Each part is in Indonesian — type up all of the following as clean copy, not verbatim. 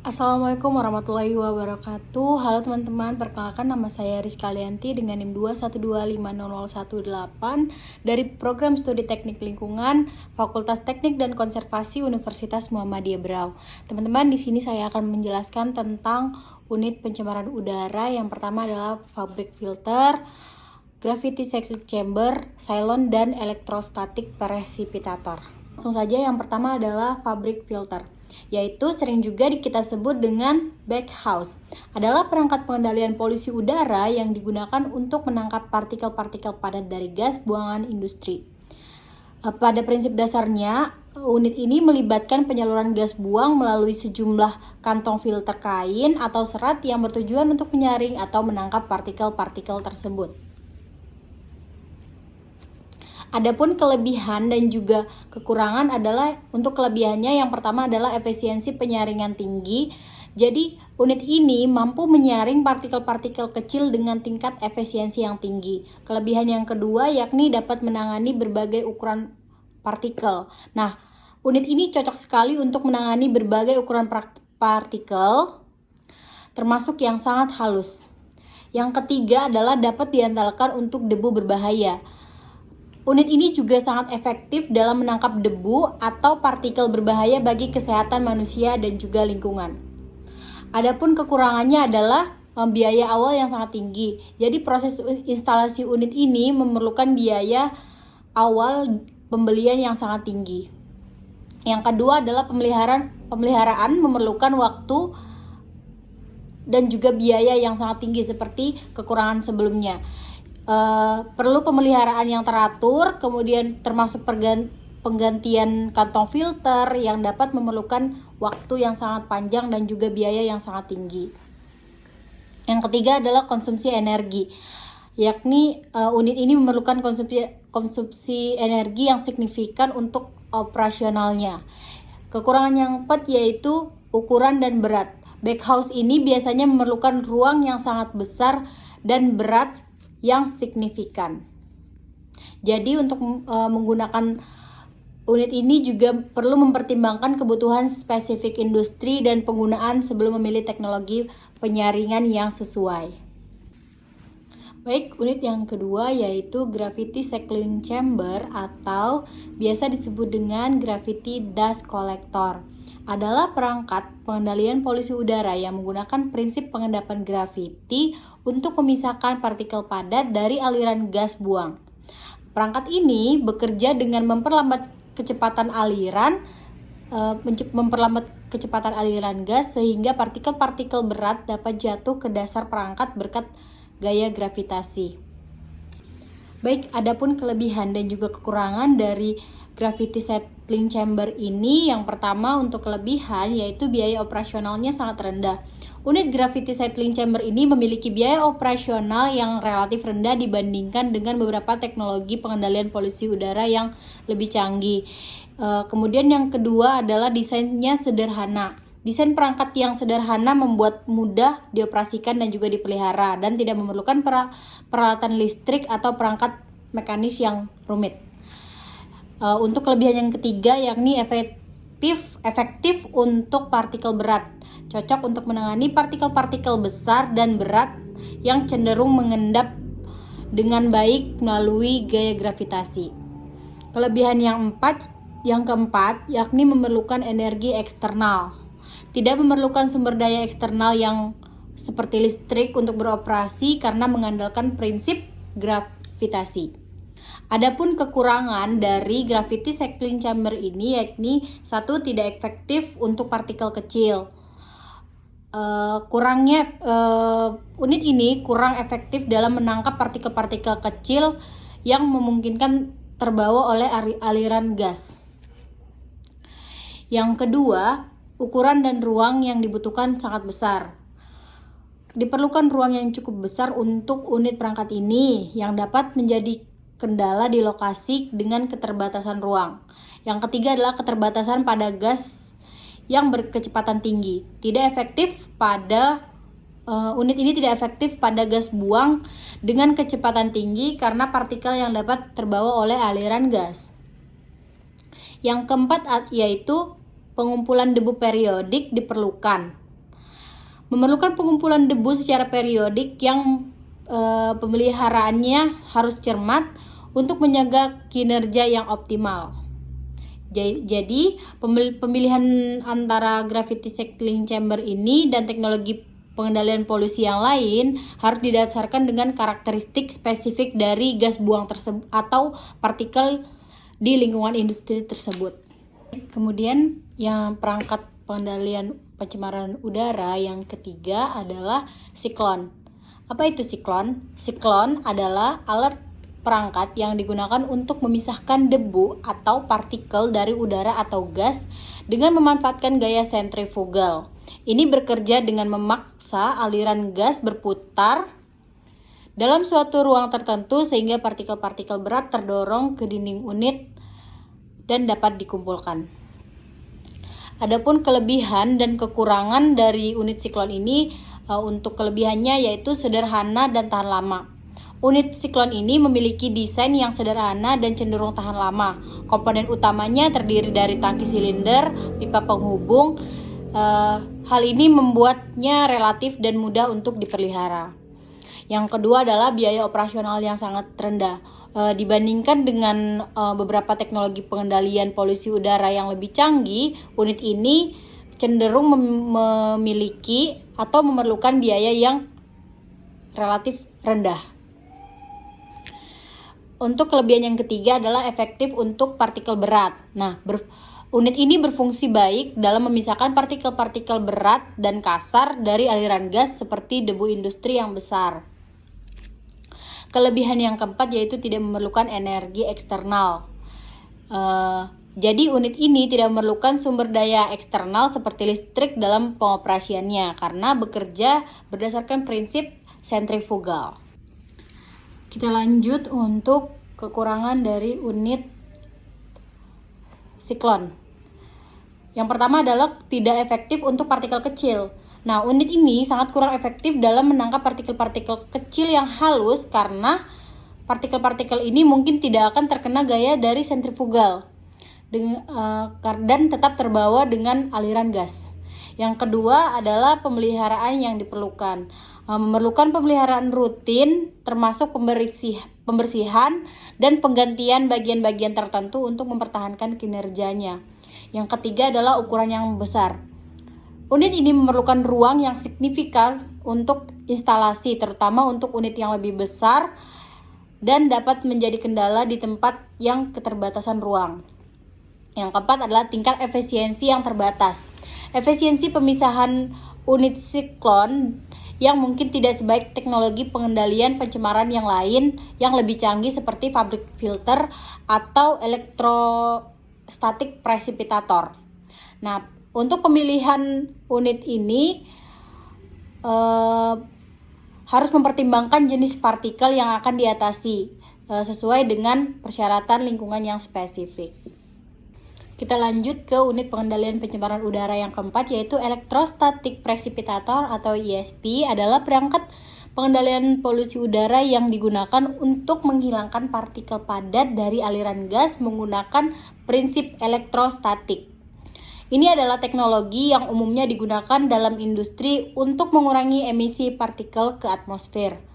Assalamualaikum warahmatullahi wabarakatuh. Halo teman-teman, perkenalkan nama saya Rizka Lianti dengan NIM 212500118 dari Program Studi Teknik Lingkungan Fakultas Teknik dan Konservasi Universitas Muhammadiyah Berau. Teman-teman, di sini saya akan menjelaskan tentang unit pencemaran udara. Yang pertama adalah fabric filter, gravity cyclic chamber, silon, dan electrostatic precipitator. Langsung saja, yang pertama adalah fabric filter, yaitu sering juga kita sebut dengan backhouse. Adalah perangkat pengendalian polusi udara yang digunakan untuk menangkap partikel-partikel padat dari gas buangan industri. Pada prinsip dasarnya, unit ini melibatkan penyaluran gas buang melalui sejumlah kantong filter kain atau serat yang bertujuan untuk menyaring atau menangkap partikel-partikel tersebut. Adapun kelebihan dan juga kekurangan adalah, untuk kelebihannya yang pertama adalah efisiensi penyaringan tinggi. Jadi unit ini mampu menyaring partikel-partikel kecil dengan tingkat efisiensi yang tinggi. Kelebihan yang kedua yakni dapat menangani berbagai ukuran partikel. Nah, unit ini cocok sekali untuk menangani berbagai ukuran partikel, termasuk yang sangat halus. Yang ketiga adalah dapat diandalkan untuk debu berbahaya. Unit ini juga sangat efektif dalam menangkap debu atau partikel berbahaya bagi kesehatan manusia dan juga lingkungan. Adapun kekurangannya adalah biaya awal yang sangat tinggi. Jadi proses instalasi unit ini memerlukan biaya awal pembelian yang sangat tinggi. Yang kedua adalah pemeliharaan memerlukan waktu dan juga biaya yang sangat tinggi seperti kekurangan sebelumnya. Perlu pemeliharaan yang teratur, kemudian termasuk penggantian kantong filter yang dapat memerlukan waktu yang sangat panjang dan juga biaya yang sangat tinggi. Yang ketiga adalah konsumsi energi, yakni unit ini memerlukan konsumsi energi yang signifikan untuk operasionalnya. Kekurangan yang keempat yaitu ukuran dan berat. Backhouse ini biasanya memerlukan ruang yang sangat besar dan berat yang signifikan. Jadi untuk menggunakan unit ini juga perlu mempertimbangkan kebutuhan spesifik industri dan penggunaan sebelum memilih teknologi penyaringan yang sesuai. Baik, unit yang kedua yaitu gravity cycling chamber atau biasa disebut dengan gravity dust collector. Adalah perangkat pengendalian polusi udara yang menggunakan prinsip pengendapan graviti untuk memisahkan partikel padat dari aliran gas buang. Perangkat ini bekerja dengan memperlambat kecepatan aliran gas sehingga partikel-partikel berat dapat jatuh ke dasar perangkat berkat gaya gravitasi. Baik, adapun kelebihan dan juga kekurangan dari gravity cycling chamber ini, yang pertama untuk kelebihan yaitu biaya operasionalnya sangat rendah. Unit gravity cycling chamber ini memiliki biaya operasional yang relatif rendah dibandingkan dengan beberapa teknologi pengendalian polusi udara yang lebih canggih. Kemudian yang kedua adalah desainnya sederhana. Desain perangkat yang sederhana membuat mudah dioperasikan dan juga dipelihara dan tidak memerlukan peralatan listrik atau perangkat mekanis yang rumit. Untuk kelebihan yang ketiga yakni efektif untuk partikel berat. Cocok untuk menangani partikel-partikel besar dan berat yang cenderung mengendap dengan baik melalui gaya gravitasi. Kelebihan yang keempat yakni memerlukan energi eksternal. Tidak memerlukan sumber daya eksternal yang seperti listrik untuk beroperasi karena mengandalkan prinsip gravitasi. Adapun kekurangan dari gravity cycling chamber ini yakni satu, tidak efektif untuk partikel kecil. Unit ini kurang efektif dalam menangkap partikel-partikel kecil yang memungkinkan terbawa oleh aliran gas. Yang kedua, ukuran dan ruang yang dibutuhkan sangat besar. Diperlukan ruang yang cukup besar untuk unit perangkat ini yang dapat menjadi kendala di lokasi dengan keterbatasan ruang. Yang ketiga adalah keterbatasan pada gas yang berkecepatan tinggi. Unit ini tidak efektif pada gas buang dengan kecepatan tinggi karena partikel yang dapat terbawa oleh aliran gas. Yang keempat yaitu pengumpulan debu periodik diperlukan. Memerlukan pengumpulan debu secara periodik yang pemeliharaannya harus cermat untuk menjaga kinerja yang optimal. Jadi pemilihan antara gravity cycling chamber ini dan teknologi pengendalian polusi yang lain harus didasarkan dengan karakteristik spesifik dari gas buang tersebut atau partikel di lingkungan industri tersebut. Kemudian yang perangkat pengendalian pencemaran udara yang ketiga adalah siklon. Apa itu siklon? Siklon adalah alat perangkat yang digunakan untuk memisahkan debu atau partikel dari udara atau gas dengan memanfaatkan gaya sentrifugal. Ini bekerja dengan memaksa aliran gas berputar dalam suatu ruang tertentu sehingga partikel-partikel berat terdorong ke dinding unit dan dapat dikumpulkan. Adapun kelebihan dan kekurangan dari unit siklon ini, untuk kelebihannya yaitu sederhana dan tahan lama. Unit siklon ini memiliki desain yang sederhana dan cenderung tahan lama. Komponen utamanya terdiri dari tangki silinder, pipa penghubung. Hal ini membuatnya relatif dan mudah untuk dipelihara. Yang kedua adalah biaya operasional yang sangat rendah. Dibandingkan dengan beberapa teknologi pengendalian polusi udara yang lebih canggih, unit ini cenderung memiliki atau memerlukan biaya yang relatif rendah. Untuk kelebihan yang ketiga adalah efektif untuk partikel berat. Nah, unit ini berfungsi baik dalam memisahkan partikel-partikel berat dan kasar dari aliran gas seperti debu industri yang besar. Kelebihan yang keempat yaitu tidak memerlukan energi eksternal. Jadi unit ini tidak memerlukan sumber daya eksternal seperti listrik dalam pengoperasiannya karena bekerja berdasarkan prinsip sentrifugal. Kita lanjut untuk kekurangan dari unit siklon. Yang pertama adalah tidak efektif untuk partikel kecil. Nah, unit ini sangat kurang efektif dalam menangkap partikel-partikel kecil yang halus karena partikel-partikel ini mungkin tidak akan terkena gaya dari sentrifugal dan tetap terbawa dengan aliran gas. Yang kedua adalah pemeliharaan yang diperlukan. Memerlukan pemeliharaan rutin termasuk pembersihan dan penggantian bagian-bagian tertentu untuk mempertahankan kinerjanya. Yang ketiga adalah ukuran yang besar. Unit ini memerlukan ruang yang signifikan untuk instalasi, terutama untuk unit yang lebih besar dan dapat menjadi kendala di tempat yang keterbatasan ruang. Yang keempat adalah tingkat efisiensi yang terbatas. Efisiensi pemisahan unit siklon yang mungkin tidak sebaik teknologi pengendalian pencemaran yang lain yang lebih canggih seperti fabrik filter atau elektrostatik presipitator. Nah, untuk pemilihan unit ini harus mempertimbangkan jenis partikel yang akan diatasi sesuai dengan persyaratan lingkungan yang spesifik. Kita lanjut ke unit pengendalian pencemaran udara yang keempat yaitu elektrostatik presipitator atau ESP adalah perangkat pengendalian polusi udara yang digunakan untuk menghilangkan partikel padat dari aliran gas menggunakan prinsip elektrostatik. Ini adalah teknologi yang umumnya digunakan dalam industri untuk mengurangi emisi partikel ke atmosfer.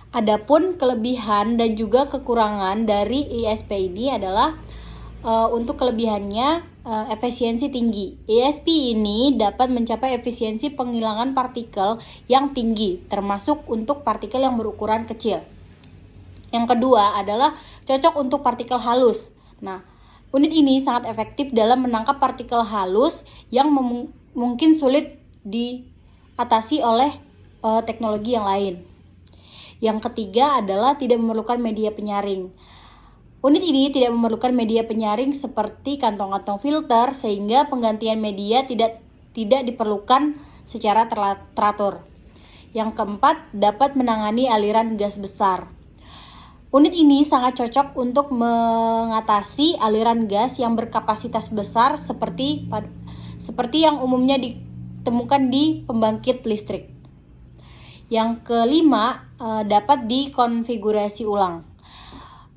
Adapun kelebihan dan juga kekurangan dari ESP ini adalah untuk kelebihannya efisiensi tinggi. ESP ini dapat mencapai efisiensi penghilangan partikel yang tinggi, termasuk untuk partikel yang berukuran kecil. Yang kedua adalah cocok untuk partikel halus. Nah, unit ini sangat efektif dalam menangkap partikel halus yang mungkin sulit diatasi oleh teknologi yang lain. Yang ketiga adalah tidak memerlukan media penyaring. Unit ini tidak memerlukan media penyaring seperti kantong-kantong filter sehingga penggantian media tidak diperlukan secara teratur. Yang keempat, dapat menangani aliran gas besar. Unit ini sangat cocok untuk mengatasi aliran gas yang berkapasitas besar seperti yang umumnya ditemukan di pembangkit listrik. Yang kelima, dapat dikonfigurasi ulang.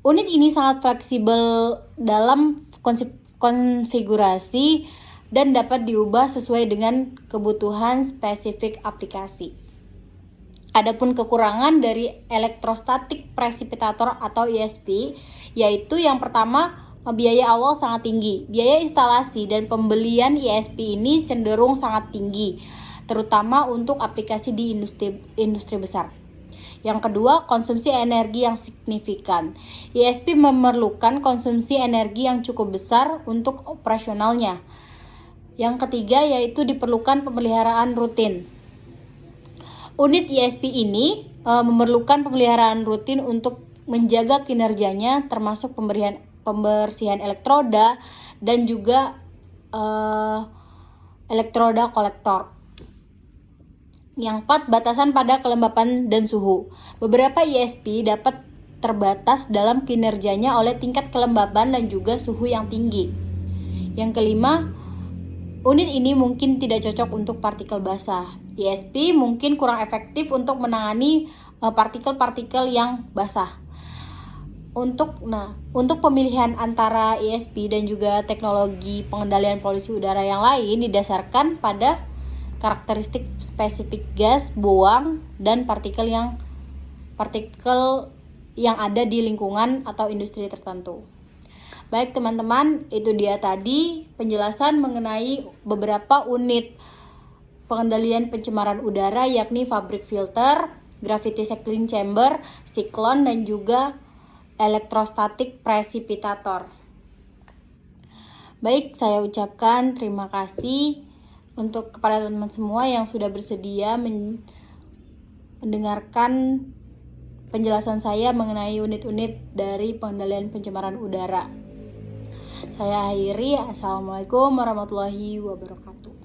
Unit ini sangat fleksibel dalam konfigurasi dan dapat diubah sesuai dengan kebutuhan spesifik aplikasi. Adapun kekurangan dari elektrostatik presipitator atau ESP, yaitu yang pertama, biaya awal sangat tinggi. Biaya instalasi dan pembelian ESP ini cenderung sangat tinggi, terutama untuk aplikasi di industri besar. Yang kedua, konsumsi energi yang signifikan. ESP memerlukan konsumsi energi yang cukup besar untuk operasionalnya. Yang ketiga, yaitu diperlukan pemeliharaan rutin. Unit ESP ini memerlukan pemeliharaan rutin untuk menjaga kinerjanya, termasuk pembersihan elektroda dan juga elektroda kolektor. Yang keempat, batasan pada kelembapan dan suhu. Beberapa ESP dapat terbatas dalam kinerjanya oleh tingkat kelembapan dan juga suhu yang tinggi. Yang kelima, unit ini mungkin tidak cocok untuk partikel basah. ESP mungkin kurang efektif untuk menangani partikel-partikel yang basah. Untuk pemilihan antara ESP dan juga teknologi pengendalian polusi udara yang lain didasarkan pada karakteristik spesifik gas, buang, dan partikel yang ada di lingkungan atau industri tertentu. Baik teman-teman, itu dia tadi penjelasan mengenai beberapa unit pengendalian pencemaran udara, yakni fabric filter, gravity cycling chamber, siklon, dan juga elektrostatik presipitator. Baik, saya ucapkan terima kasih untuk kepada teman-teman semua yang sudah bersedia mendengarkan penjelasan saya mengenai unit-unit dari pengendalian pencemaran udara. Saya akhiri. Assalamualaikum warahmatullahi wabarakatuh.